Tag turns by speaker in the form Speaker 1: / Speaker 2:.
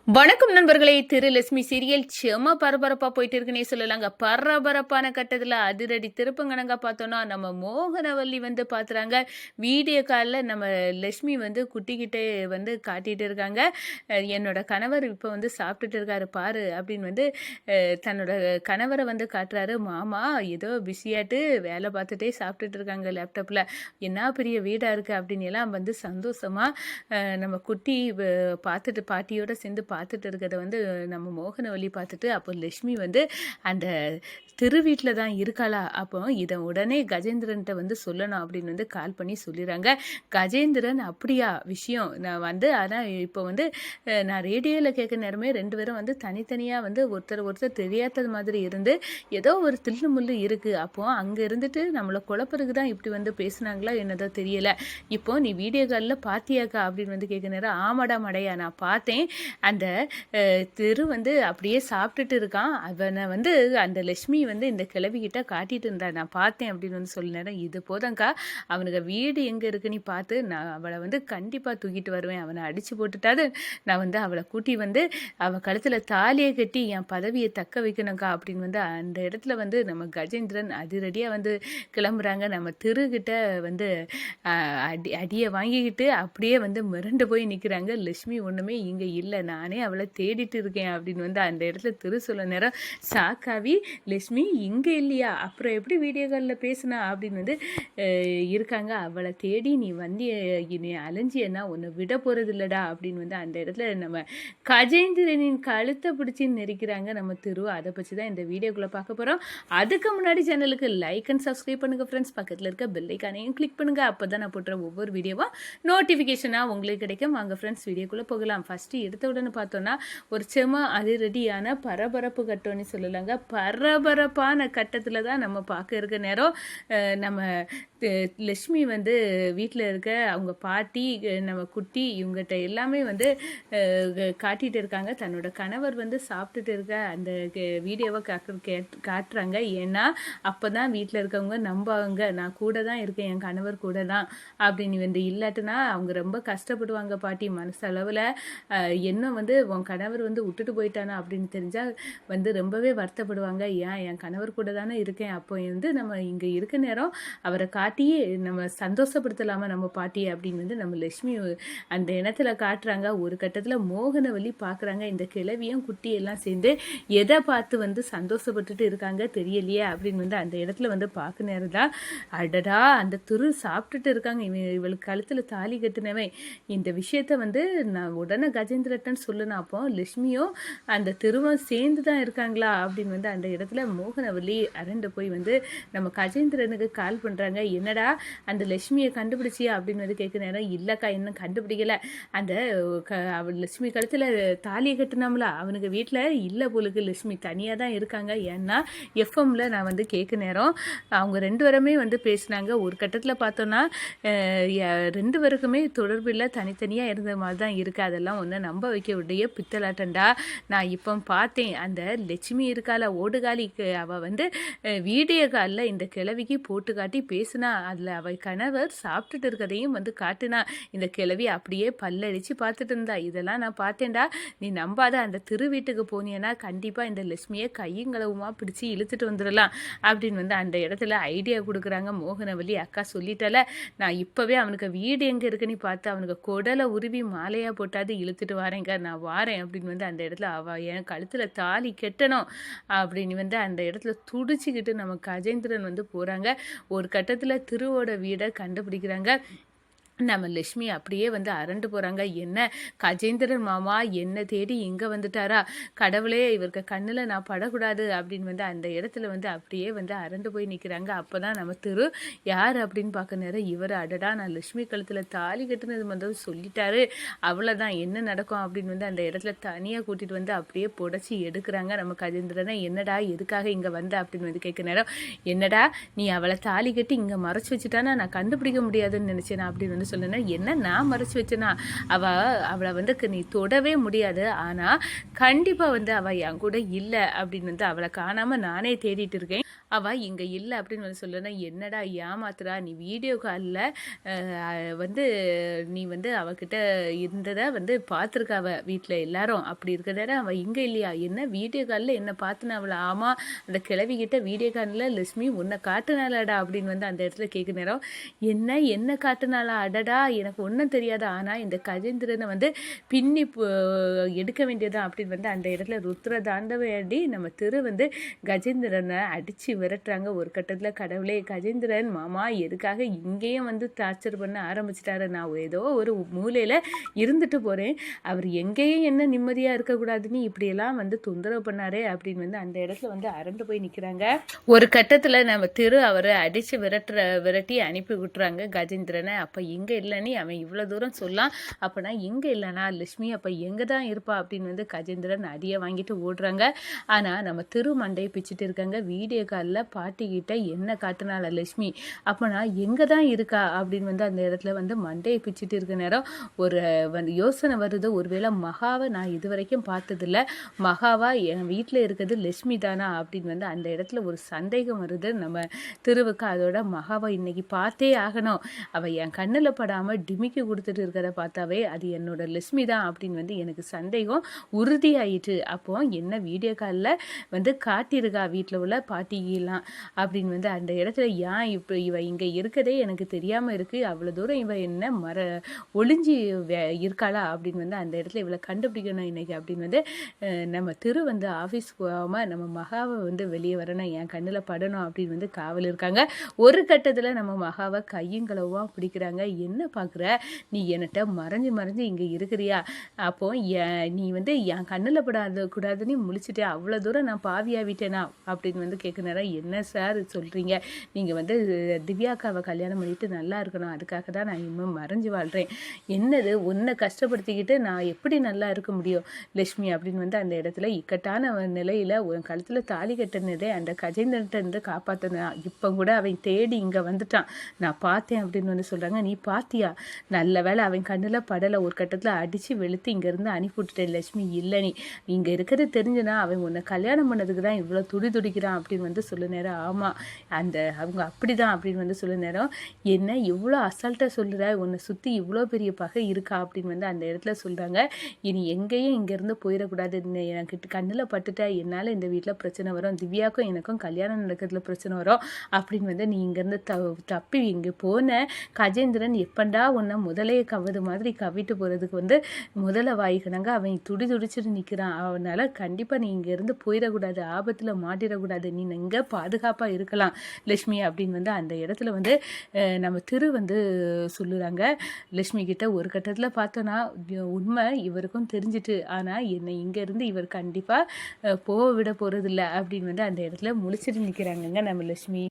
Speaker 1: வணக்கம் நண்பர்களே. லட்சுமி சீரியல் செம பரபரப்பா போயிட்டு இருக்குன்னே சொல்லலாங்க. பரபரப்பான கட்டத்துல அதிரடி திருப்பங்கணங்க பார்த்தோம்னா நம்ம மோகனவல்லி பாத்துறாங்க. வீடியோ காலில் நம்ம லட்சுமி குட்டிக்கிட்டே காட்டிட்டு இருக்காங்க. என்னோட கணவர் இப்போ சாப்பிட்டுட்டு இருக்காரு பாரு அப்படின்னு தன்னோட கணவரை காட்டுறாரு. மாமா ஏதோ பிஸியாட்டு வேலை பார்த்துட்டே சாப்பிட்டுட்டு இருக்காங்க லேப்டாப்ல. என்ன பெரிய வீடா இருக்கு அப்படின்னு எல்லாம் சந்தோஷமா நம்ம குட்டி பார்த்துட்டு பாட்டியோட சேர்ந்து பார்த்துட்டு இருக்கிறத நம்ம மோகனவல்லி பார்த்துட்டு அப்போ லட்சுமி அந்த திரு வீட்டில் தான் இருக்காளா, அப்போ இதை உடனே கஜேந்திரன்ட்ட சொல்லணும் அப்படின்னு கால் பண்ணி சொல்லிடுறாங்க. கஜேந்திரன் அப்படியா விஷயம் நான் ஆனால் இப்போ நான் ரேடியோவில் கேட்க நேரமே ரெண்டு பேரும் தனித்தனியாக ஒருத்தர் தெரியாதது மாதிரி இருந்து ஏதோ ஒரு தில்லு முள்ளு இருக்குது. அப்போ அங்கே இருந்துட்டு நம்மளை குழப்பறதுக்கு தான் இப்படி பேசுனாங்களா என்னதோ தெரியல. இப்போ நீ வீடியோ காலில் பாத்தியாக்கா அப்படின்னு கேட்க நேரம் ஆமாடா மடையா நான் பார்த்தேன். அந்த திரு அப்படியே சாப்பிட்டுட்டு இருக்கான். அவனை அந்த லட்சுமி இந்த கிழவிகிட்ட காட்டிட்டு இருந்தா நான் பார்த்தேன் அப்படின்னு சொல்ல நேரம் இது போதங்க்கா, அவனுக்கு வீடு எங்கே இருக்குன்னு பார்த்து நான் அவளை கண்டிப்பாக தூக்கிட்டு வருவேன். அவனை அடித்து போட்டுட்டாது நான் அவளை கூட்டி அவள் கழுத்தில் தாலியை கட்டி என் பதவியை தக்க வைக்கணுங்க்கா அப்படின்னு அந்த இடத்துல நம்ம கஜேந்திரன் அதிரடியாக கிளம்புறாங்க. நம்ம திருக்கிட்ட அடியை வாங்கிக்கிட்டு அப்படியே மிரண்டு போய் நிற்கிறாங்க. லட்சுமி ஒன்றுமே இங்கே இல்லை, நானே அவளை தேடிட்டு இருக்கேன் அப்படின்னு அந்த இடத்துல திரு சொல்ல நேரம் சாக்காவி லட்சுமி இங்கே இல்லையா, அப்புறம் எப்படி வீடியோ காலில் பேசுனா அப்படின்னு இருக்காங்க. அவளை தேடி நீ நீ அலைஞ்சியன்னா உன்னை விட போகிறது இல்லடா அப்படின்னு அந்த இடத்துல நம்ம கஜேந்திரனின் கழுத்தை பிடிச்சி நெரிக்கிறாங்க நம்ம திரு. அதை பற்றி தான் இந்த வீடியோக்குள்ளே பார்க்க போகிறோம். அதுக்கு முன்னாடி சேனலுக்கு லைக் அண்ட் சப்ஸ்கிரைப் பண்ணுங்கள் ஃப்ரெண்ட்ஸ். பக்கத்தில் இருக்க பெல் ஐக்கானையும் கிளிக் பண்ணுங்கள். அப்போ தான் நான் போட்டுற ஒவ்வொரு வீடியோவும் நோட்டிஃபிகேஷனாக உங்களுக்கு கிடைக்கும். வாங்க ஃப்ரெண்ட்ஸ் வீடியோக்குள்ளே போகலாம். ஃபஸ்ட்டு எடுத்த உடனே பார்த்தோன்னா ஒரு செம அதிரடியான பரபரப்பு கட்டம்னு சொல்லலாங்க. பரபரப்பான கட்டத்தில் தான் நம்ம பார்க்க இருக்க நேரம் நம்ம லட்சுமி வீட்டில் இருக்க அவங்க பாட்டி நம்ம குட்டி இவங்ககிட்ட எல்லாமே காட்டிகிட்டு இருக்காங்க. தன்னோட கணவர் சாப்பிட்டுட்டு இருக்க அந்த வீடியோவை காட்டுறாங்க. ஏன்னா அப்போ தான் வீட்டில் இருக்கவங்க நம்புவாங்க நான் கூட தான் இருக்கேன், என் கணவர் கூட தான் அப்படின்னு இல்லாட்டுனா அவங்க ரொம்ப கஷ்டப்படுவாங்க பாட்டி மனசளவில். என்ன உன் கணவர் விட்டுட்டு போயிட்டானா அப்படின்னு தெரிஞ்சால் ரொம்பவே வருத்தப்படுவாங்க. ஏன் என் கணவர் கூட தானே இருக்கேன், அப்போ நம்ம இங்கே இருக்க நேரம் அவரை காட்டி நம்ம சந்தோஷப்படுத்தலாமா நம்ம பாட்டி அப்படின்னு நம்ம லட்சுமி அந்த இனத்தில் காட்டுறாங்க. ஒரு கட்டத்தில் மோகனவல்லி பார்க்குறாங்க. இந்த கிழவியும் குட்டி எல்லாம் சேர்ந்து எதை பார்த்து சந்தோஷப்பட்டுட்டு இருக்காங்க தெரியலையே அப்படின்னு அந்த இடத்துல பார்க்க நேரம் தான் அடடா அந்த திரு சாப்பிட்டுட்டு இருக்காங்க. இவளுக்கு கழுத்தில் தாலி கட்டினவன் இந்த விஷயத்த நான் உடனே கஜேந்திரட்டன் சொல்லணும். அப்போ லட்சுமியும் அந்த திருவம் சேர்ந்து தான் இருக்காங்களா அப்படின்னு அந்த இடத்துல மோகனவல்லி அரண்டு போய் நம்ம கஜேந்திரனுக்கு கால் பண்ணுறாங்க. என்னடா அந்த லட்சுமியை கண்டுபிடிச்சியா அப்படின்னு கேட்க நேரம் இல்லைக்கா இன்னும் கண்டுபிடிக்கல. அந்த லட்சுமி கழுத்தில் தாலியை கட்டினாமல அவனுக்கு வீட்டில் இல்லை போலுக்கு லட்சுமி தனியாக தான் இருக்காங்க. ஏன்னா எஃப்எம்ல நான் கேட்க நேரம் அவங்க ரெண்டு பேருமே பேசினாங்க. ஒரு கட்டத்தில் பார்த்தோன்னா ரெண்டு பேருக்குமே தொடர்பு இல்லை, தனித்தனியாக இருந்த மாதிரி தான் இருக்குது. அதெல்லாம் ஒன்று நம்ப வைக்க உடைய பித்தலாட்டண்டா. நான் இப்போ பார்த்தேன் அந்த லட்சுமி இருக்கால ஓடுகாலிக்கு அவள் வீடியோ காலில் இந்த கிழவிக்கு போட்டு காட்டி பேசுனா. அதில் அவள் கணவர் சாப்பிட்டுட்டு இருக்கிறதையும் காட்டுனா. இந்த கிழவி அப்படியே பல்லடிச்சு பார்த்துட்டு இருந்தா. இதெல்லாம் நான் பார்த்தேன்டா, நீ நம்பாத. அந்த திரு வீட்டுக்கு போனீங்கன்னா கண்டிப்பாக இந்த லட்சுமியை கையுங்களவுமா பிடிச்சி இழுத்துட்டு வந்துடலாம் அப்படின்னு அந்த இடத்துல ஐடியா கொடுக்குறாங்க மோகனவல்லி. அக்கா சொல்லிட்டால நான் இப்போவே அவனுக்கு வீடு எங்கே இருக்குன்னு பார்த்து அவனுக்கு குடலை உருவி மாலையாக போட்டாது இழுத்துட்டு வரேங்க, நான் வாரேன் அப்படின்னு அந்த இடத்துல அவள் என் கழுத்தில் தாலி கெட்டணும் அப்படின்னு அந்த இடத்துல துடிச்சிக்கிட்டு நம்ம கஜேந்திரன் போகிறாங்க. ஒரு கட்டத்தில் திருவோட வீடை கண்டுபிடிக்கிறாங்க. நம்ம லட்சுமி அப்படியே அரண்டு போகிறாங்க. என்ன கஜேந்திரன் மாமா என்ன தேடி இங்கே வந்துட்டாரா, கடவுளே இவருக்கு கண்ணில் நான் படக்கூடாது அப்படின்னு அந்த இடத்துல அப்படியே அரண்டு போய் நிற்கிறாங்க. அப்போ தான் நம்ம திரு யார் அப்படின்னு பார்க்க நேரம் இவர் அடடா நான் லட்சுமி கழுத்தில் தாலி கட்டுனது சொல்லிட்டாரு, அவ்வளோதான் என்ன நடக்கும் அப்படின்னு அந்த இடத்துல தனியாக கூட்டிகிட்டு அப்படியே புடச்சி எடுக்கிறாங்க நம்ம கஜேந்திரனை. என்னடா எதுக்காக இங்கே வந்த அப்படின்னு கேட்க நேரம் என்னடா நீ அவளை தாலி கட்டி இங்கே மறைச்சி வச்சுட்டானா நான் கண்டுபிடிக்க முடியாதுன்னு நினச்சேன் அப்படின்னு சொன்னா. என்ன நான் மறைச்சு வச்சேன்னா அவளை நீ தொடவே முடியாது, ஆனா கண்டிப்பா அவ என் கூட இல்லை அப்படின்னு அவளை காணாம நானே தேடிட்டு இருக்கேன். அவள் இங்கே இல்லை அப்படின்னு வந்து சொல்லுனா, என்னடா ஏமாத்துறா நீ வீடியோ காலில் வந்து நீ வந்து அவகிட்ட இருந்ததை வந்து பார்த்துருக்க அவள் வீட்டில் எல்லாரும் அப்படி இருக்கிறத அவள் இங்கே இல்லையா, என்ன வீடியோ காலில் என்ன பார்த்துனா அவளை, ஆமாம் அந்த கிழவிகிட்ட வீடியோ காலில் லட்சுமி உன்னை காட்டுனாளாடா அப்படின்னு வந்து அந்த இடத்துல கேட்க நேரம், என்ன காட்டுனாளா, அடடா எனக்கு ஒன்றும் தெரியாது, ஆனால் இந்த கஜேந்திரனை வந்து பின்னி எடுக்க வேண்டியதான் அப்படின்னு வந்து அந்த இடத்துல ருத்ர தாண்டவேண்டி நம்ம திரு வந்து கஜேந்திரனை அடித்து விரட்டுறாங்க. ஒரு கட்டத்தில் கடவுளே கஜேந்திரன் மாமா எதுக்காக இங்கேயும் வந்து டார்ச்சர் பண்ண ஆரம்பிச்சிட்டாரு, நான் ஏதோ ஒரு மூலையில் இருந்துட்டு போகிறேன், அவர் எங்கேயும் என்ன நிம்மதியாக இருக்கக்கூடாதுன்னு இப்படியெல்லாம் வந்து தொந்தரவு பண்ணாரே அப்படின்னு வந்து அந்த இடத்துல வந்து அரண்டு போய் நிற்கிறாங்க. ஒரு கட்டத்தில் நம்ம திரு அவரை அடித்து விரட்டி அனுப்பி விட்டுறாங்க கஜேந்திரனை. அப்போ எங்கே இல்லைன்னு அவன் இவ்வளோ தூரம் சொல்லலாம், அப்போனா எங்கே இல்லைனா லட்சுமி அப்போ எங்கே தான் இருப்பா அப்படின்னு வந்து கஜேந்திரன் அடியை வாங்கிட்டு ஓடுறாங்க. ஆனால் நம்ம திரு மண்டையை பிச்சுட்டு இருக்காங்க. வீடியோ காலில் பாட்டிக்கிட்ட என்ன காட்டுனால லட்சுமி, அப்போனா எங்கே தான் இருக்கா அப்படின்னு வந்து அந்த இடத்துல வந்து மண்டையை பிச்சுட்டு இருக்க நேரம் ஒரு வந்து யோசனை வருது, ஒருவேளை மகாவை நான் இது வரைக்கும் பார்த்ததில்ல, மகாவா என் வீட்டில் இருக்கிறது லட்சுமி தானா அப்படின்னு வந்து அந்த இடத்துல ஒரு சந்தேகம் வருது நம்ம திருவுக்கு. அதோட மகாவை இன்னைக்கு பார்த்தே ஆகணும், அவள் என் கண்ணில் படாமல் டிமிக்கி கொடுத்துட்டு இருக்கிறத பார்த்தாவே அது என்னோட லட்சுமி தான் அப்படின்னு வந்து எனக்கு சந்தேகம் உறுதியாயிட்டு. அப்போ என்ன வீடியோ காலில் வந்து காட்டியிருக்கா வீட்டில் உள்ள பாட்டிலாம் அப்படின்னு வந்து அந்த இடத்துல ஏன் இப்போ இவ இங்கே இருக்கதே எனக்கு தெரியாமல் இருக்குது, அவ்வளோ தூரம் இவ என்ன ஒளிஞ்சி இருக்காளா அப்படின்னு வந்து அந்த இடத்துல இவளை கண்டுபிடிக்கணும் இன்னைக்கு அப்படின்னு வந்து நம்ம திரு வந்து ஆஃபீஸ் போகாமல் நம்ம மகாவை வந்து வெளியே வரணும், என் கண்ணில் படணும் அப்படின்னு வந்து காவல் இருக்காங்க. ஒரு கட்டத்தில் நம்ம மகாவை கையும் களவாக பிடிக்கிறாங்க. என்ன பார்க்குற நீ என்கிட்ட மறைஞ்சு இங்கே இருக்கிறியா, அப்போ நீ வந்து என் கண்ணில் கூடாதுன்னு முழிச்சிட்டே அவ்வளோ தூரம் நான் பாவியாவிட்டேனா அப்படின்னு வந்து கேட்குறாரா. என்ன சார் சொல்கிறீங்க, நீங்கள் வந்து திவ்யாக்காவை கல்யாணம் பண்ணிட்டு நல்லா இருக்கணும், அதுக்காக தான் நான் இன்னும் மறைஞ்சு வாழ்கிறேன், என்னது உன்னை கஷ்டப்படுத்திக்கிட்டு நான் எப்படி நல்லா இருக்க முடியும் லட்சுமி அப்படின்னு வந்து அந்த இடத்துல இக்கட்டான நிலையில் உன் கழுத்தில் தாலி கட்டினதே அந்த கஜேந்திரன்ட்டு காப்பாற்றினான், இப்போ கூட அவன் தேடி இங்கே வந்துட்டான், நான் பார்த்தேன் அப்படின்னு வந்து சொல்கிறாங்க. நீ பார்த்தியா, நல்ல வேலை அவன் கண்ணில் படலை, ஒரு கட்டத்தில் அடித்து வெளுத்து இங்கேருந்து அனுப்பிவிட்டுட்டேன் லட்சுமி, இல்லை நீ இங்கே இருக்கிறது தெரிஞ்சுனா அவன் உன்னை கல்யாணம் பண்ணதுக்கு தான் இவ்வளோ துடிக்கிறான் அப்படின்னு வந்து சொல்ல நேரம், ஆமாம் அந்த அவங்க அப்படி தான் அப்படின்னு வந்து சொல்ல நேரம், என்ன இவ்வளோ அசால்ட்டாக சொல்லுற, உன்னை சுற்றி இவ்வளோ பெரிய பகை இருக்கா அப்படின்னு வந்து அந்த இடத்துல சொல்கிறாங்க. இனி எங்கேயும் இங்கேருந்து போயிடக்கூடாது, எனக்கு கண்ணில் பட்டுட்டா என்னால் இந்த வீட்டில் பிரச்சனை வரும், திவ்யாவுக்கும் எனக்கும் கல்யாணம் நடக்கிறதுல பிரச்சனை வரும் அப்படின்னு வந்து நீ இங்கேருந்து தப்பி இங்கே போன கஜேந்திரன் எப்பண்டா உன்னை முதலையை கவ்வது மாதிரி கவிட்டு போகிறதுக்கு வந்து முதல்ல வாய்க்கணங்க அவன் துடிச்சுட்டு நிற்கிறான், அவனால் கண்டிப்பாக நீ இங்கேருந்து போயிடக்கூடாது, ஆபத்தில் மாட்டிடக்கூடாது, நீ இங்கே பாதுகாப்பாக இருக்கலாம் லட்சுமி அப்படின்னு வந்து அந்த இடத்துல வந்து நம்ம திரு வந்து சொல்லுறாங்க லட்சுமி கிட்ட. ஒரு கட்டத்தில் பார்த்தோன்னா உண்மை இவருக்கும் தெரிஞ்சிட்டு, ஆனால் என்னை இங்கேருந்து இவர் கண்டிப்பாக போக விட போகிறதில்ல அப்படின்னு வந்து அந்த இடத்துல முழிச்சிட்டு நிற்கிறாங்கங்க நம்ம லட்சுமி.